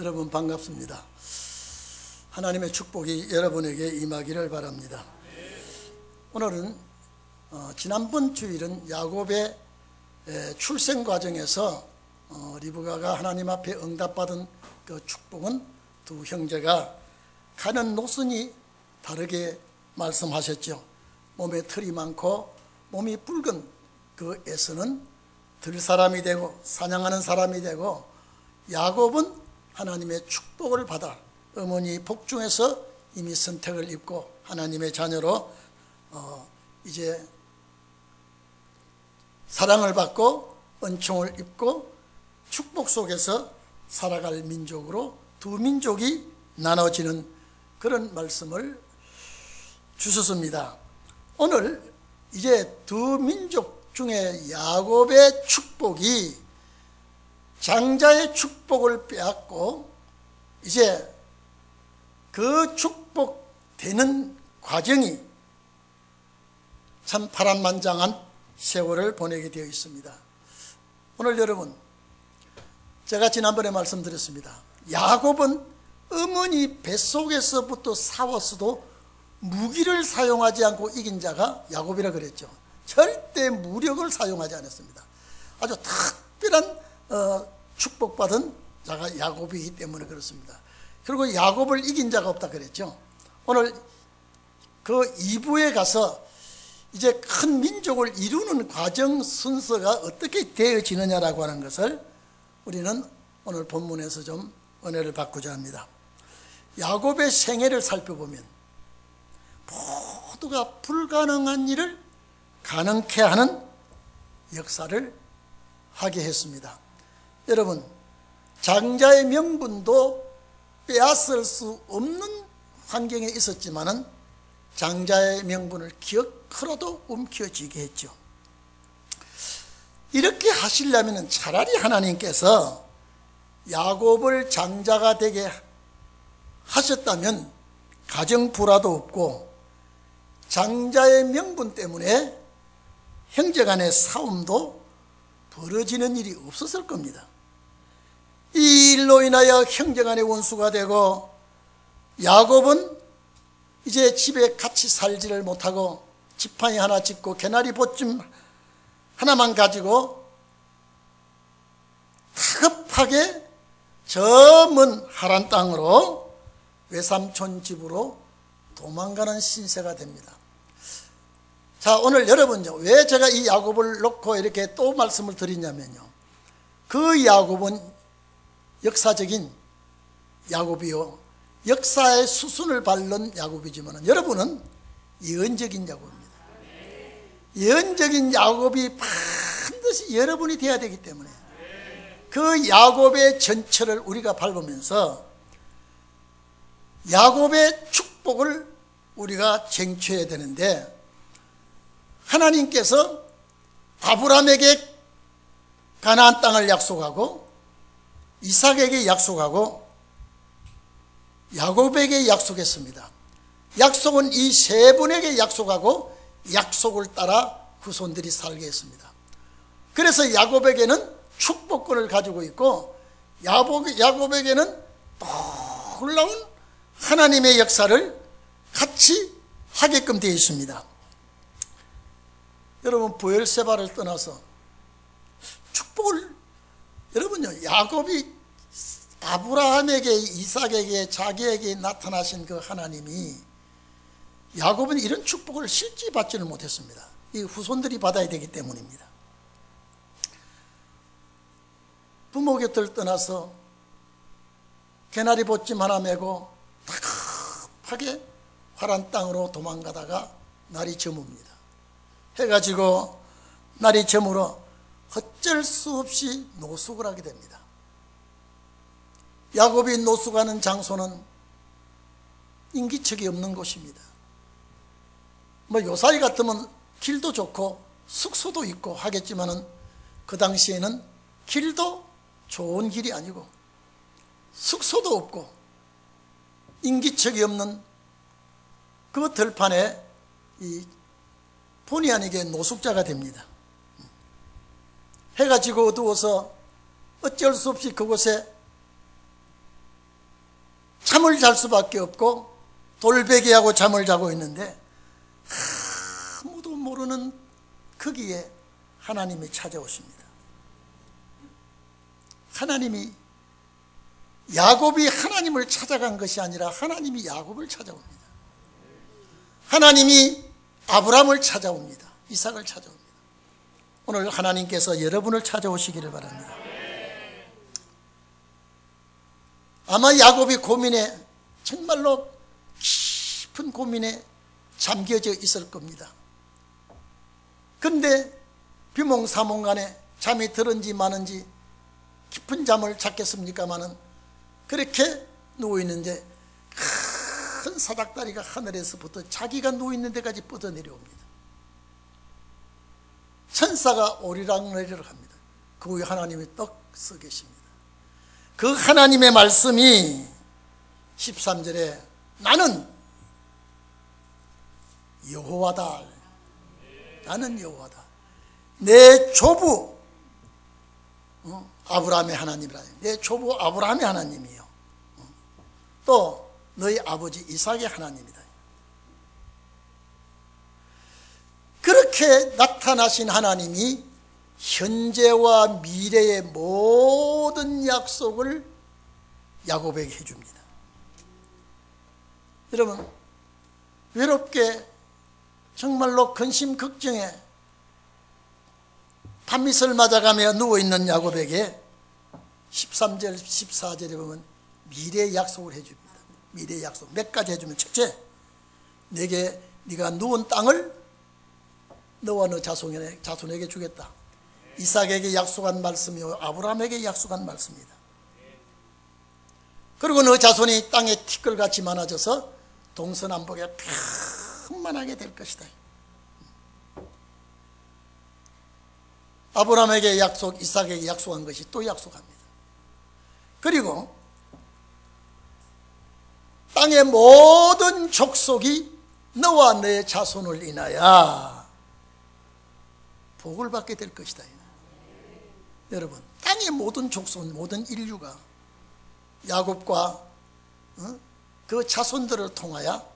여러분 반갑습니다. 하나님의 축복이 여러분에게 임하기를 바랍니다. 오늘은 지난번 주일은 야곱의 출생 과정에서 리브가가 하나님 앞에 응답받은 그 축복은 두 형제가 가는 노선이 다르게 말씀하셨죠. 몸에 털이 많고 몸이 붉은 그 에서는 들사람이 되고 사냥하는 사람이 되고, 야곱은 하나님의 축복을 받아 어머니 복중에서 이미 선택을 입고 하나님의 자녀로 이제 사랑을 받고 은총을 입고 축복 속에서 살아갈 민족으로 두 민족이 나눠지는 그런 말씀을 주셨습니다. 오늘 이제 두 민족 중에 야곱의 축복이 장자의 축복을 빼앗고 이제 그 축복되는 과정이 참 파란만장한 세월을 보내게 되어 있습니다. 오늘 여러분, 제가 지난번에 말씀드렸습니다. 야곱은 어머니 뱃속에서부터 싸웠어도 무기를 사용하지 않고 이긴 자가 야곱이라 그랬죠. 절대 무력을 사용하지 않았습니다. 아주 특별한 축복받은 자가 야곱이기 때문에 그렇습니다. 그리고 야곱을 이긴 자가 없다 그랬죠. 오늘 그 2부에 가서 이제 큰 민족을 이루는 과정 순서가 어떻게 되어지느냐라고 하는 것을 우리는 오늘 본문에서 좀 은혜를 받고자 합니다. 야곱의 생애를 살펴보면 모두가 불가능한 일을 가능케 하는 역사를 하게 했습니다. 여러분, 장자의 명분도 빼앗을 수 없는 환경에 있었지만은 장자의 명분을 기어크로도 움켜쥐게 했죠. 이렇게 하시려면 차라리 하나님께서 야곱을 장자가 되게 하셨다면 가정 불화도 없고 장자의 명분 때문에 형제간의 싸움도 벌어지는 일이 없었을 겁니다. 이 일로 인하여 형제간의 원수가 되고 야곱은 이제 집에 같이 살지를 못하고 지팡이 하나 짚고 개나리 보쯤 하나만 가지고 다급하게 저 먼 하란 땅으로 외삼촌 집으로 도망가는 신세가 됩니다. 자, 오늘 여러분요, 왜 제가 이 야곱을 놓고 이렇게 또 말씀을 드리냐면요, 그 야곱은 역사적인 야곱이요, 역사의 수순을 밟는 야곱이지만 여러분은 예언적인 야곱입니다. 예언적인 야곱이 반드시 여러분이 되어야 되기 때문에 그 야곱의 전철을 우리가 밟으면서 야곱의 축복을 우리가 쟁취해야 되는데, 하나님께서 아브라함에게 가나안 땅을 약속하고 이삭에게 약속하고 야곱에게 약속했습니다. 약속은 이 세 분에게 약속하고 약속을 따라 후손들이 살게 했습니다. 그래서 야곱에게는 축복권을 가지고 있고 야곱에게는 놀라운 하나님의 역사를 같이 하게끔 되어 있습니다. 여러분, 브엘세바를 떠나서 축복을, 여러분요, 야곱이 아브라함에게 이삭에게 자기에게 나타나신 그 하나님이, 야곱은 이런 축복을 실제 받지는 못했습니다. 이 후손들이 받아야 되기 때문입니다. 부모 곁을 떠나서 개나리 보찜 하나 메고 다급하게 화란 땅으로 도망가다가 날이 저뭅니다. 해가 지고 날이 저물어 어쩔 수 없이 노숙을 하게 됩니다. 야곱이 노숙하는 장소는 인기척이 없는 곳입니다. 요사이 같으면 길도 좋고 숙소도 있고 하겠지만은 그 당시에는 길도 좋은 길이 아니고 숙소도 없고 인기척이 없는 그 들판에 이 본의 아니게 노숙자가 됩니다. 해가 지고 어두워서 어쩔 수 없이 그곳에 잠을 잘 수밖에 없고 돌베개하고 잠을 자고 있는데 아무도 모르는 거기에 하나님이 찾아오십니다. 하나님이, 야곱이 하나님을 찾아간 것이 아니라 하나님이 야곱을 찾아옵니다. 하나님이 아브라함을 찾아옵니다. 이삭을 찾아옵니다. 오늘 하나님께서 여러분을 찾아오시기를 바랍니다. 아마 야곱이 고민에, 정말로 깊은 고민에 잠겨져 있을 겁니다. 그런데 비몽사몽간에 잠이 들은지 마는지 깊은 잠을 잤겠습니까마는 그렇게 누워있는데 큰 사닥다리가 하늘에서부터 자기가 누워있는 데까지 뻗어 내려옵니다. 천사가 오리락내리락 합니다. 그 후에 하나님이 떡 서 계십니다. 그 하나님의 말씀이 13절에 나는 여호와다. 나는 여호와다. 내 조부 아브라함의 하나님이라. 내 조부 아브라함의 하나님이요. 또 너희 아버지 이삭의 하나님이다. 그렇게 나타나신 하나님이 현재와 미래의 모든 약속을 야곱에게 해줍니다. 여러분, 외롭게 정말로 근심 걱정에 밤낮을 맞아가며 누워있는 야곱에게 13절 14절에 보면 미래의 약속을 해줍니다. 미래의 약속 몇 가지 해주면, 첫째, 내게 네가 누운 땅을 너와 너 자손에게 주겠다. 이삭에게 약속한 말씀이요 아브라함에게 약속한 말씀입니다. 그리고 너 자손이 땅에 티끌같이 많아져서 동서남북에 편만하게 될 것이다. 아브라함에게 약속, 이삭에게 약속한 것이 또 약속합니다. 그리고 땅의 모든 족속이 너와 내 자손을 인하여 복을 받게 될 것이다. 여러분, 땅의 모든 족속, 모든 인류가 야곱과 그 자손들을 통하여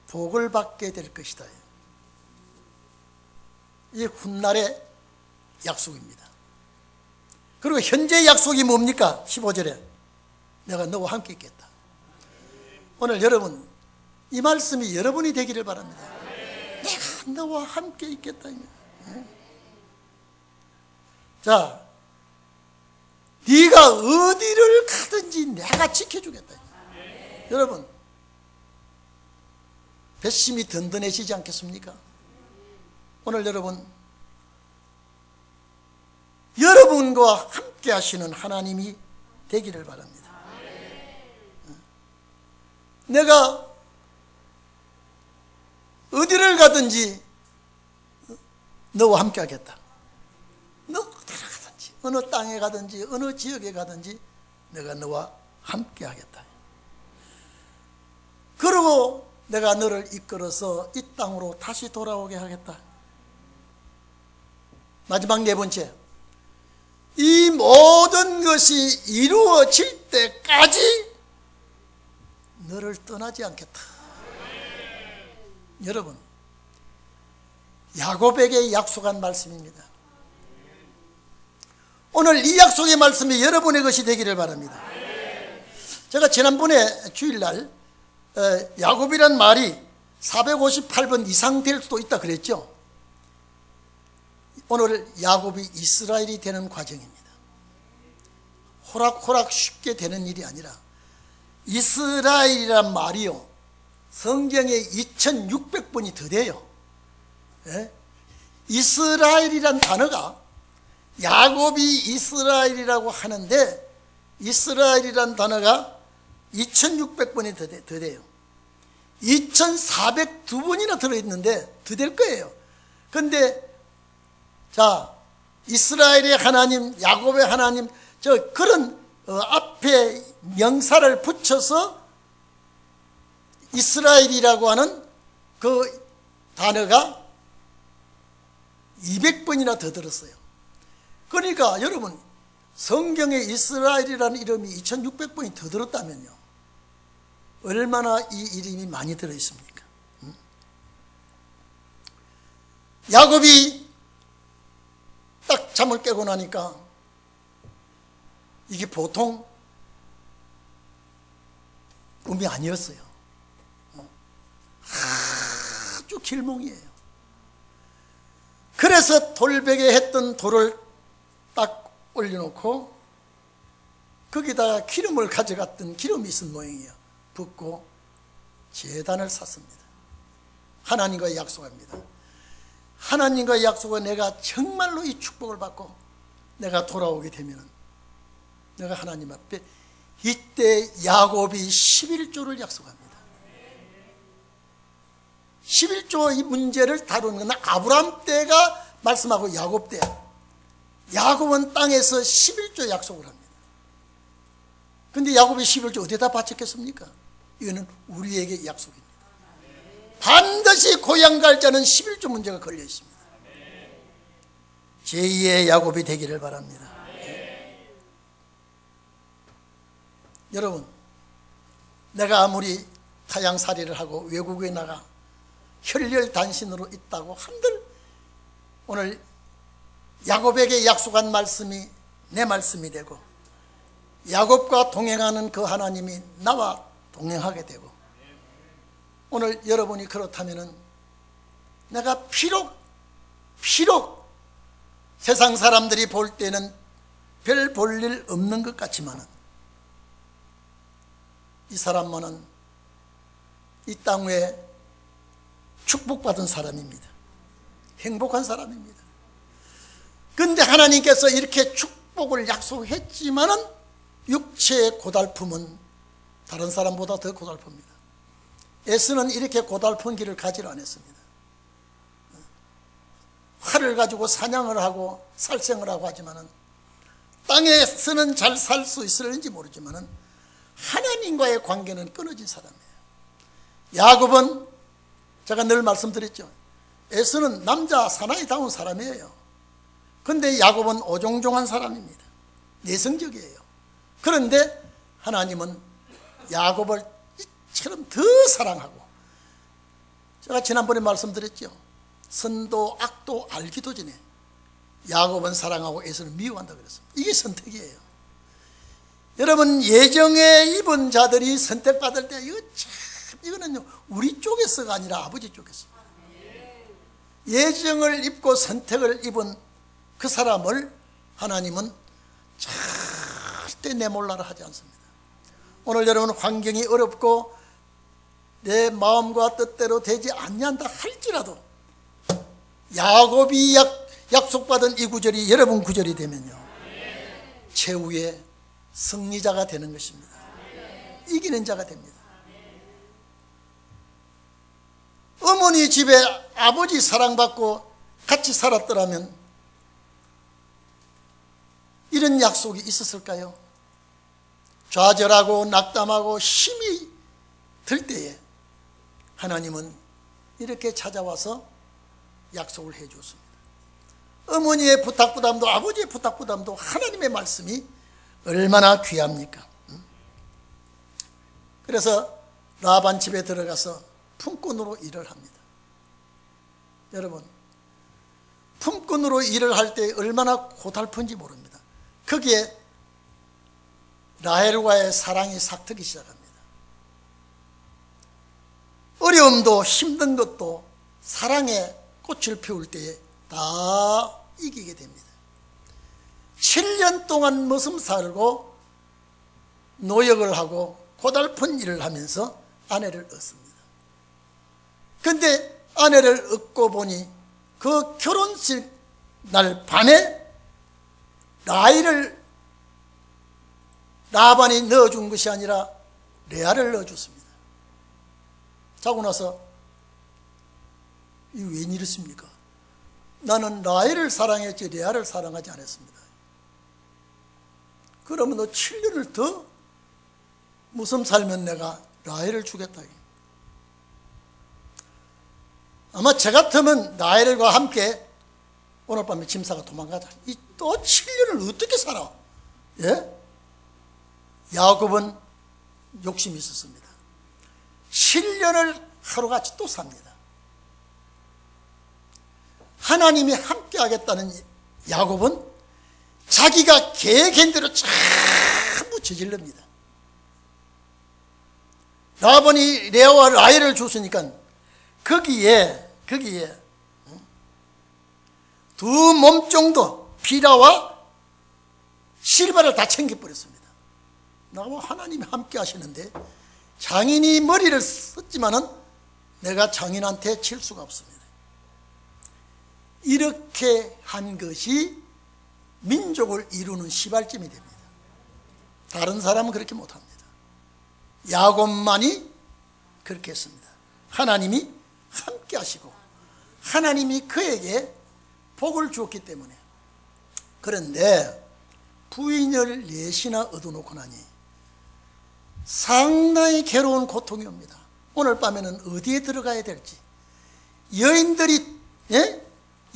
복을 받게 될 것이다. 이 훗날의 약속입니다. 그리고 현재 약속이 뭡니까? 15절에 내가 너와 함께 있겠다. 오늘 여러분, 이 말씀이 여러분이 되기를 바랍니다. 내가 너와 함께 있겠다. 자, 네가 어디를 가든지 내가 지켜주겠다. 여러분, 배심이 든든해지지 않겠습니까? 오늘 여러분, 여러분과 함께 하시는 하나님이 되기를 바랍니다. 내가 어디를 가든지 너와 함께 하겠다. 너 어디를 가든지, 어느 땅에 가든지, 어느 지역에 가든지 내가 너와 함께 하겠다. 그리고 내가 너를 이끌어서 이 땅으로 다시 돌아오게 하겠다. 마지막 네 번째, 이 모든 것이 이루어질 때까지 너를 떠나지 않겠다. 여러분, 야곱에게 약속한 말씀입니다. 오늘 이 약속의 말씀이 여러분의 것이 되기를 바랍니다. 제가 지난번에 주일날 야곱이란 말이 458번 이상 될 수도 있다 그랬죠. 오늘 야곱이 이스라엘이 되는 과정입니다. 호락호락 쉽게 되는 일이 아니라, 이스라엘이란 말이요, 성경에 2600번이 더 돼요. 예? 이스라엘이란 단어가, 야곱이 이스라엘이라고 하는데 이스라엘이란 단어가 2600번이 더 돼요. 2402번이나 들어있는데 더 될 거예요. 그런데 자, 이스라엘의 하나님, 야곱의 하나님, 그런 앞에 명사를 붙여서 이스라엘이라고 하는 그 단어가 200번이나 더 들었어요. 그러니까 여러분, 성경에 이스라엘이라는 이름이 2600번이 더 들었다면요, 얼마나 이 이름이 많이 들어있습니까? 야곱이 딱 잠을 깨고 나니까 이게 보통 꿈이 아니었어요. 아주 길몽이에요. 그래서 돌베개 했던 돌을 딱 올려놓고 거기다가 기름을 가져갔던 기름이 있은 모양이에요. 붓고 제단을 샀습니다. 하나님과 약속합니다. 하나님과 약속은 내가 정말로 이 축복을 받고 내가 돌아오게 되면 내가 하나님 앞에, 이때 야곱이 11조를 약속합니다. 11조 이 문제를 다루는 건 아브라함 때가 말씀하고 야곱 때, 야곱은 땅에서 11조 약속을 합니다. 근데 야곱이 11조 어디다 바쳤겠습니까? 이거는 우리에게 약속입니다. 반드시 고향 갈 자는 11조 문제가 걸려 있습니다. 제2의 야곱이 되기를 바랍니다. 여러분, 내가 아무리 타향살이를 하고 외국에 나가 혈혈단신으로 있다고 한들 오늘 야곱에게 약속한 말씀이 내 말씀이 되고 야곱과 동행하는 그 하나님이 나와 동행하게 되고, 오늘 여러분이 그렇다면 내가 비록 세상 사람들이 볼 때는 별 볼 일 없는 것 같지만은 이 사람만은 이 땅 위에 축복받은 사람입니다. 행복한 사람입니다. 그런데 하나님께서 이렇게 축복을 약속했지만은 육체의 고달픔은 다른 사람보다 더 고달픕니다. 에서는 이렇게 고달픈 길을 가지를 않았습니다. 활을 가지고 사냥을 하고 살생을 하고 하지만은 땅에서는 잘 살 수 있을는지 모르지만은 하나님과의 관계는 끊어진 사람이에요. 야곱은 제가 늘 말씀드렸죠. 에서는 남자 사나이다운 사람이에요. 그런데 야곱은 오종종한 사람입니다. 내성적이에요. 그런데 하나님은 야곱을 이처럼 더 사랑하고, 제가 지난번에 말씀드렸죠. 선도 악도 알기도 전에 야곱은 사랑하고 에서는 미워한다 그랬습니다. 이게 선택이에요. 여러분, 예정에 입은 자들이 선택받을 때 이거는요 우리 쪽에서가 아니라 아버지 쪽에서, 예정을 입고 선택을 입은 그 사람을 하나님은 절대 내몰라라 하지 않습니다. 오늘 여러분 환경이 어렵고 내 마음과 뜻대로 되지 않는다 할지라도 야곱이 약속받은 이 구절이 여러분 구절이 되면요 최후의 승리자가 되는 것입니다. 이기는 자가 됩니다. 어머니 집에 아버지 사랑받고 같이 살았더라면 이런 약속이 있었을까요? 좌절하고 낙담하고 힘이 들 때에 하나님은 이렇게 찾아와서 약속을 해 주었습니다. 어머니의 부탁부담도 아버지의 부탁부담도 하나님의 말씀이 얼마나 귀합니까? 그래서 라반 집에 들어가서 품꾼으로 일을 합니다. 여러분, 품꾼으로 일을 할 때 얼마나 고달픈지 모릅니다. 거기에 라헬과의 사랑이 삭트기 시작합니다. 어려움도 힘든 것도 사랑의 꽃을 피울 때에 다 이기게 됩니다. 7년 동안 머슴 살고 노역을 하고 고달픈 일을 하면서 아내를 얻습니다. 그런데 아내를 얻고 보니 그 결혼식 날 밤에 라헬을 라반이 넣어준 것이 아니라 레아를 넣어줬습니다. 자고 나서 이 웬일이십니까? 나는 라헬을 사랑했지 레아를 사랑하지 않았습니다. 그러면 너 7년을 더 무슨 살면 내가 라헬을 주겠다. 아마 저 같으면 라헬과 함께 오늘 밤에 짐싸가 도망가자. 이 또 7년을 어떻게 살아? 예? 야곱은 욕심이 있었습니다. 7년을 하루같이 또 삽니다. 하나님이 함께 하겠다는 야곱은 자기가 계획한 대로 전부 저질릅니다. 라반이 레아와 라헬을 줬으니까 거기에 두 몸종도 비라와 실바를 다 챙겨버렸습니다. 나와 하나님이 함께 하시는데 장인이 머리를 썼지만은 내가 장인한테 칠 수가 없습니다. 이렇게 한 것이 민족을 이루는 시발점이 됩니다. 다른 사람은 그렇게 못합니다. 야곱만이 그렇게 했습니다. 하나님이 함께 하시고 하나님이 그에게 복을 주었기 때문에. 그런데 부인을 넷이나 얻어놓고 나니 상당히 괴로운 고통이 옵니다. 오늘 밤에는 어디에 들어가야 될지, 여인들이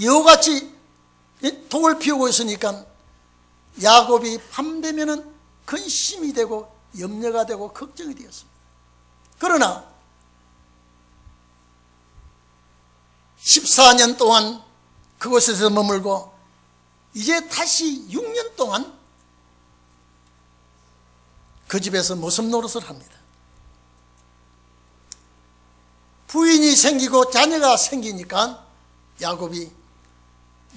여우같이 독을 피우고 있으니까 야곱이 밤 되면은 근심이 되고 염려가 되고 걱정이 되었습니다. 그러나 14년 동안 그곳에서 머물고 이제 다시 6년 동안 그 집에서 모습 노릇을 합니다. 부인이 생기고 자녀가 생기니까 야곱이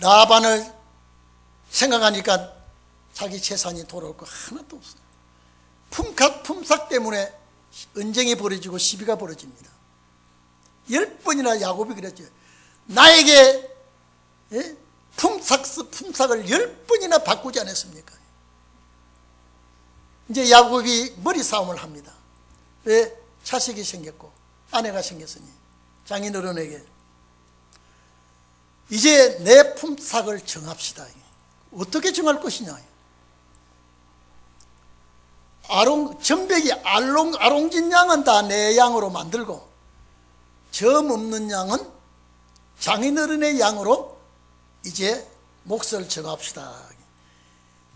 라반을 생각하니까 자기 재산이 돌아올 거 하나도 없어요. 품삯 때문에 언쟁이 벌어지고 시비가 벌어집니다. 10번이나 야곱이 그랬죠. 나에게 품삯을 10번이나 바꾸지 않았습니까? 이제 야곱이 머리 싸움을 합니다. 왜? 자식이 생겼고 아내가 생겼으니 장인어른에게 이제 내 품삯을 정합시다. 어떻게 정할 것이냐? 전백이 아롱진 양은 다 내 양으로 만들고 점 없는 양은 장인어른의 양으로 이제 몫을 정합시다.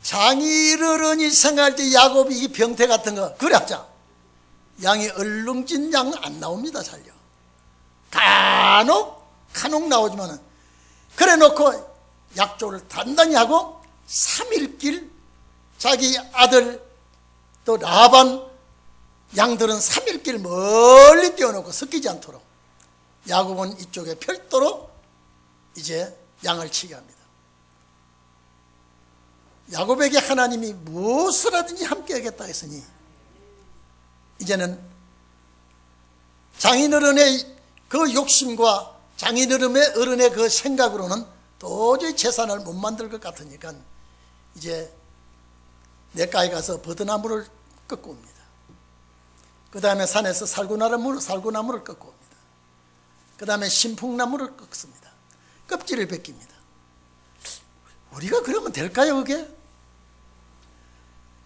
장인어른이 생각할 때 야곱이 이 병태 같은 거 그래 하자. 양이 얼렁진 양은 안 나옵니다. 잘요. 간혹 나오지만은 그래 놓고 약조를 단단히 하고 3일길 자기 아들 또 라반 양들은 3일길 멀리 띄워놓고 섞이지 않도록 야곱은 이쪽에 별도로 이제 양을 치게 합니다. 야곱에게 하나님이 무엇을 하든지 함께 하겠다 했으니 이제는 장인어른의 그 욕심과 장인어른의 그 생각으로는 도저히 재산을 못 만들 것 같으니까 이제 냇가에 가서 버드나무를 꺾고 옵니다. 그 다음에 산에서 살구나무를 꺾고 옵니다. 그 다음에 신풍나무를 꺾습니다. 껍질을 벗깁니다. 우리가 그러면 될까요, 그게?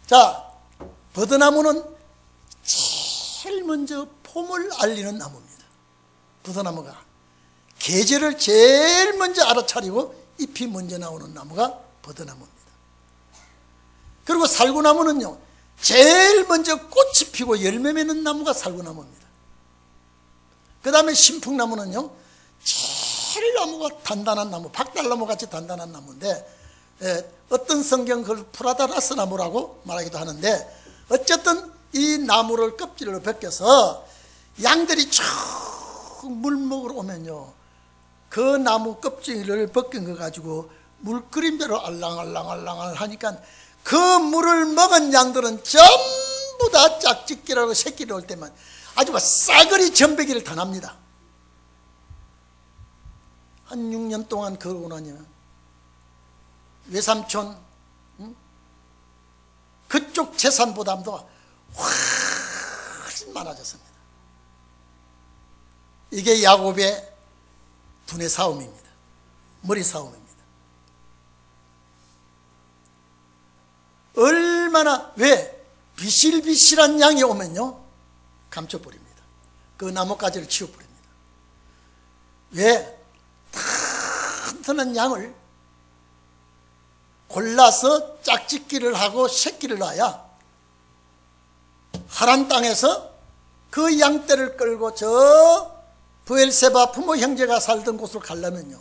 자, 버드나무는 제일 먼저 봄을 알리는 나무입니다. 버드나무가 계절을 제일 먼저 알아차리고 잎이 먼저 나오는 나무가 버드나무입니다. 그리고 살구나무는요, 제일 먼저 꽃이 피고 열매 맺는 나무가 살구나무입니다. 그 다음에 신풍나무는요, 제일 나무가 단단한 나무, 박달나무 같이 단단한 나무인데 어떤 성경 그걸 프라다라스 나무라고 말하기도 하는데 어쨌든 이 나무를 껍질로 벗겨서 양들이 쭉 물 먹으러 오면요, 그 나무 껍질을 벗긴 거 가지고 물 끓인 대로 알랑알랑 하니까 그 물을 먹은 양들은 전부 다 짝짓기라고 새끼를 올 때만 아주 싸그리 전배기를 다 납니다. 한 6년 동안 그러고 나면 외삼촌 그쪽 재산보다도 훨씬 많아졌습니다. 이게 야곱의 두뇌 싸움입니다. 머리 싸움입니다. 얼마나, 왜? 비실비실한 양이 오면요, 감춰버립니다. 그 나뭇가지를 치워버립니다. 왜? 튼튼한 양을 골라서 짝짓기를 하고 새끼를 낳아야 하란 땅에서 그 양떼를 끌고 저 브엘세바 부모 형제가 살던 곳으로 가려면요,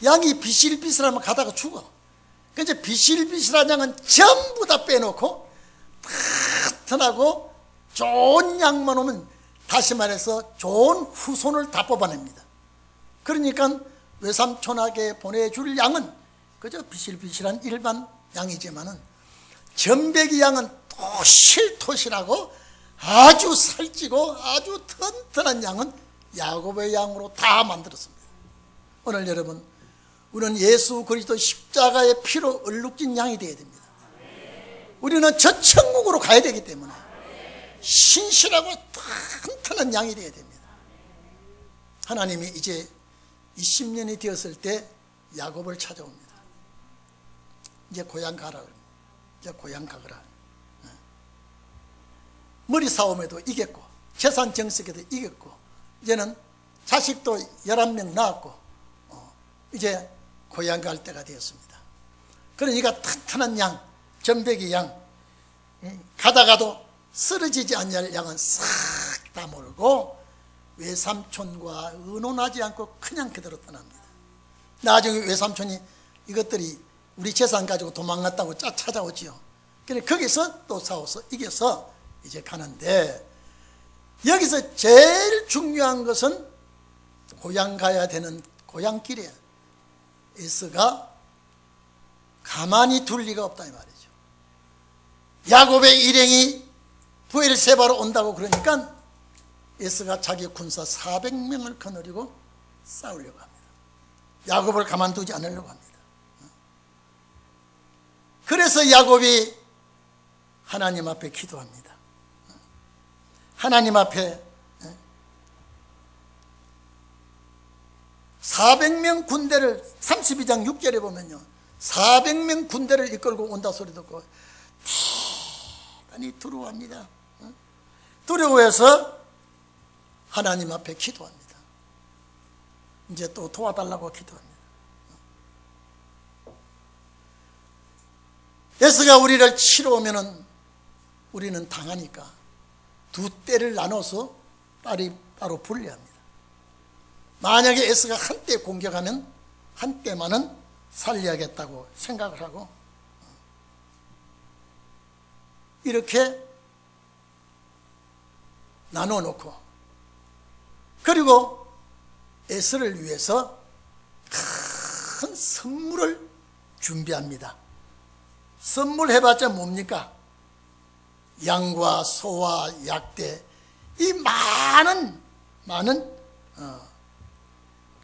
양이 비실비실하면 가다가 죽어. 그래서 비실비실한 양은 전부 다 빼놓고 튼튼하고 좋은 양만 오면, 다시 말해서 좋은 후손을 다 뽑아냅니다. 그러니까 외삼촌에게 보내줄 양은 그저 비실비실한 일반 양이지만은 전배기 양은 토실토실하고 아주 살찌고 아주 튼튼한 양은 야곱의 양으로 다 만들었습니다. 오늘 여러분, 우리는 예수 그리스도 십자가의 피로 얼룩진 양이 되어야 됩니다. 우리는 저 천국으로 가야 되기 때문에 신실하고 튼튼한 양이 되어야 됩니다. 하나님이 이제 20년이 되었을 때 야곱을 찾아옵니다. 이제 고향 가라. 이제 고향 가거라. 머리 싸움에도 이겼고 재산 정색에도 이겼고 이제는 자식도 11명 낳았고 이제 고향 갈 때가 되었습니다. 그러니까 튼튼한 양, 전배기 양, 가다가도 쓰러지지 않을 양은 싹 다 몰고 외삼촌과 의논하지 않고 그냥 그대로 떠납니다. 나중에 외삼촌이 이것들이 우리 재산 가지고 도망갔다고 찾아오지요. 그래서 거기서 또 싸워서 이겨서 이제 가는데, 여기서 제일 중요한 것은 고향 가야 되는 고향길에 에서가 가만히 둘 리가 없다 이 말이죠. 야곱의 일행이 브엘세바로 온다고 그러니까 에서가 자기 군사 400명을 거느리고 싸우려고 합니다. 야곱을 가만두지 않으려고 합니다. 그래서 야곱이 하나님 앞에 기도합니다. 하나님 앞에 400명 군대를, 32장 6절에 보면요, 400명 군대를 이끌고 온다 소리 듣고 대단히 두려워합니다. 두려워해서 하나님 앞에 기도합니다. 이제 또 도와달라고 기도합니다. 에서가 우리를 치러 오면은 우리는 당하니까 두 떼를 나눠서 따로 분리합니다. 만약에 에서가 한 떼 공격하면 한 떼만은 살려야겠다고 생각을 하고 이렇게 나눠 놓고, 그리고 에서를 위해서 큰 선물을 준비합니다. 선물해봤자 뭡니까? 양과 소와 약대, 이 많은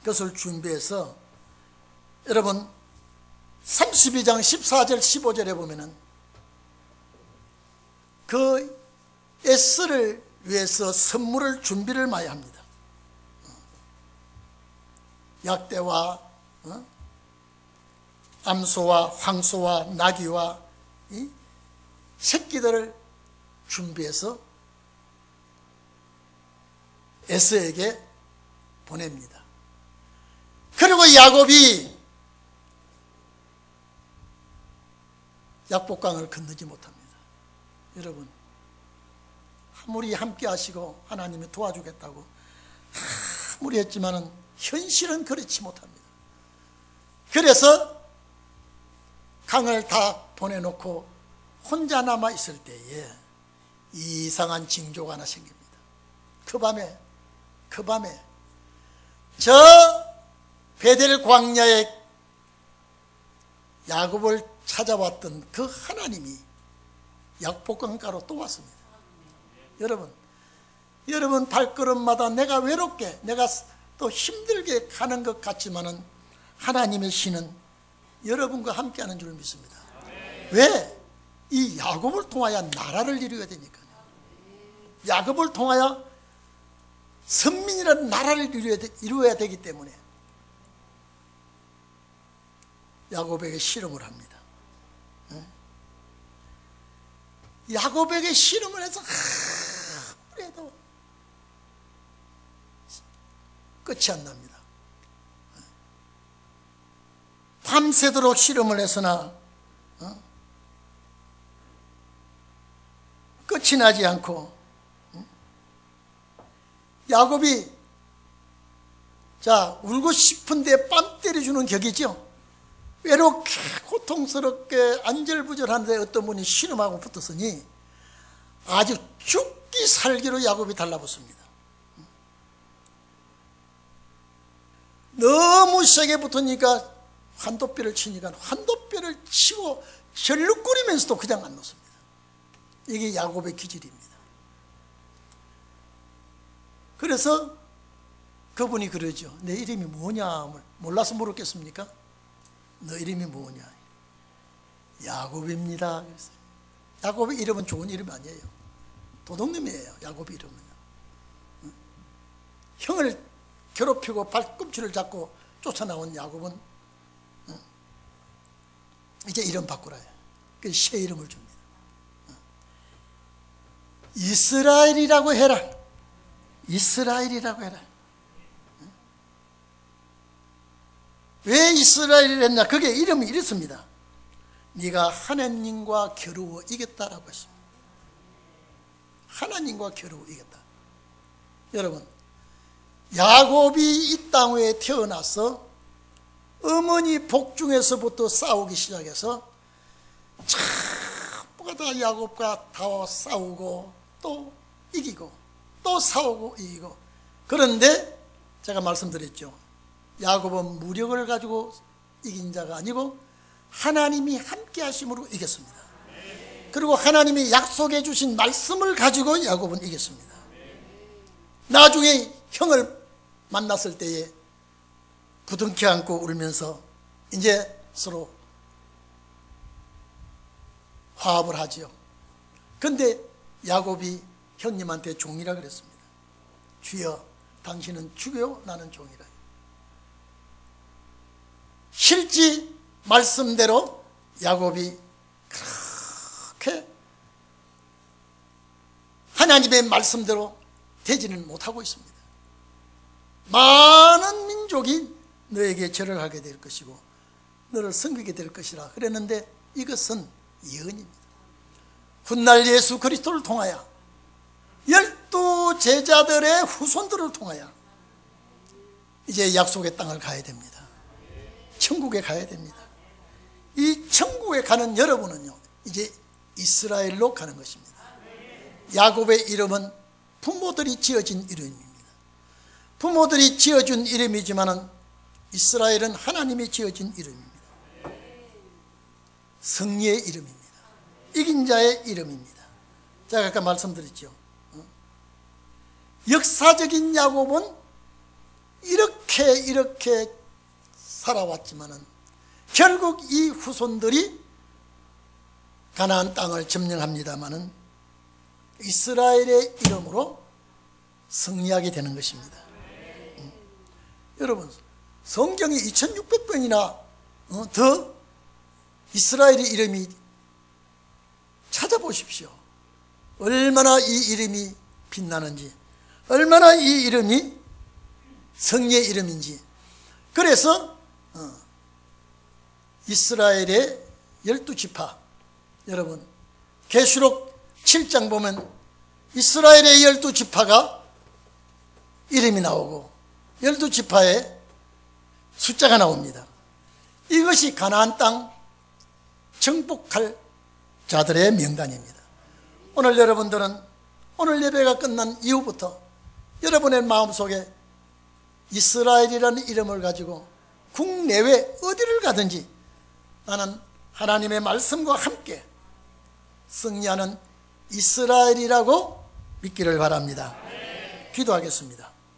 것을 준비해서, 여러분 32장 14절 15절에 보면은 그 에스를 위해서 선물을 준비를 많이 합니다. 약대와 암소와 황소와 나귀와 이 새끼들을 준비해서 에서에게 보냅니다. 그리고 야곱이 약복강을 건너지 못합니다. 여러분, 아무리 함께 하시고 하나님이 도와주겠다고 아무리 했지만은 현실은 그렇지 못합니다. 그래서 강을 다 보내놓고 혼자 남아 있을 때에 이상한 징조가 하나 생깁니다. 그 밤에 저 베델 광야에 야곱을 찾아왔던 그 하나님이 약복강가로 또 왔습니다. 여러분 발걸음마다 내가 외롭게, 내가 또 힘들게 가는 것 같지만은 하나님의 신은 여러분과 함께하는 줄 믿습니다. 왜? 이 야곱을 통하여 나라를 이루어야 되니까요. 야곱을 통하여 선민이라는 나라를 이루어야 되기 때문에 야곱에게 실험을 합니다. 야곱에게 실험을 해서 그래도 끝이 안 납니다. 밤새도록 실험을 했으나 끝이 나지 않고, 야곱이 자 울고 싶은데 뺨 때려주는 격이죠. 외롭게 고통스럽게 안절부절한데 어떤 분이 신음하고 붙었으니 아주 죽기 살기로 야곱이 달라붙습니다. 너무 세게 붙으니까 환도뼈를 치니까 환도뼈를 치고 절룩거리면서도 그냥 안 놓습니다. 이게 야곱의 기질입니다. 그래서 그분이 그러죠. 내 이름이 뭐냐? 몰라서 물었겠습니까? 너 이름이 뭐냐? 야곱입니다. 그랬어요. 야곱의 이름은 좋은 이름이 아니에요. 도둑놈이에요. 야곱의 이름은요. 형을 괴롭히고 발꿈치를 잡고 쫓아나온 야곱은 이제 이름 바꾸라요. 그래서 새 이름을 줍니다. 이스라엘이라고 해라. 이스라엘이라고 해라. 왜 이스라엘을 했냐? 그게 이름이 이렇습니다. 네가 하나님과 겨루어 이겼다라고 했습니다. 하나님과 겨루어 이겼다. 여러분, 야곱이 이 땅 위에 태어나서 어머니 복중에서부터 싸우기 시작해서 전부가 다 야곱과 다 싸우고 또 이기고 또 싸우고 이기고. 그런데 제가 말씀드렸죠. 야곱은 무력을 가지고 이긴 자가 아니고 하나님이 함께 하심으로 이겼습니다. 그리고 하나님이 약속해 주신 말씀을 가지고 야곱은 이겼습니다. 나중에 형을 만났을 때에 부둥켜 안고 울면서 이제 서로 화합을 하지요. 그런데 야곱이 형님한테 종이라 그랬습니다. 주여, 당신은 주요, 나는 종이라. 실지 말씀대로 야곱이 그렇게 하나님의 말씀대로 되지는 못하고 있습니다. 많은 민족이 너에게 절을 하게 될 것이고 너를 섬기게 될 것이라 그랬는데 이것은 예언입니다. 훗날 예수 그리스도를 통하여 12 제자들의 후손들을 통하여 이제 약속의 땅을 가야 됩니다. 천국에 가야 됩니다. 이 천국에 가는 여러분은요, 이제 이스라엘로 가는 것입니다. 야곱의 이름은 부모들이 지어진 이름입니다. 부모들이 지어준 이름이지만은 이스라엘은 하나님이 지어진 이름입니다. 승리의 이름입니다. 이긴 자의 이름입니다. 제가 아까 말씀드렸죠. 역사적인 야곱은 이렇게 살아왔지만은 결국 이 후손들이 가나안 땅을 점령합니다마는 이스라엘의 이름으로 승리하게 되는 것입니다. 여러분, 성경이 2600번이나 더 이스라엘의 이름이 찾아보십시오. 얼마나 이 이름이 빛나는지, 얼마나 이 이름이 승리의 이름인지. 그래서 이스라엘의 12지파, 여러분 계시록 7장 보면 이스라엘의 12지파가 이름이 나오고 12지파의 숫자가 나옵니다. 이것이 가나안 땅 정복할 자들의 명단입니다. 오늘 여러분들은 오늘 예배가 끝난 이후부터 여러분의 마음속에 이스라엘이라는 이름을 가지고 국내외 어디를 가든지 나는 하나님의 말씀과 함께 승리하는 이스라엘이라고 믿기를 바랍니다. 기도하겠습니다.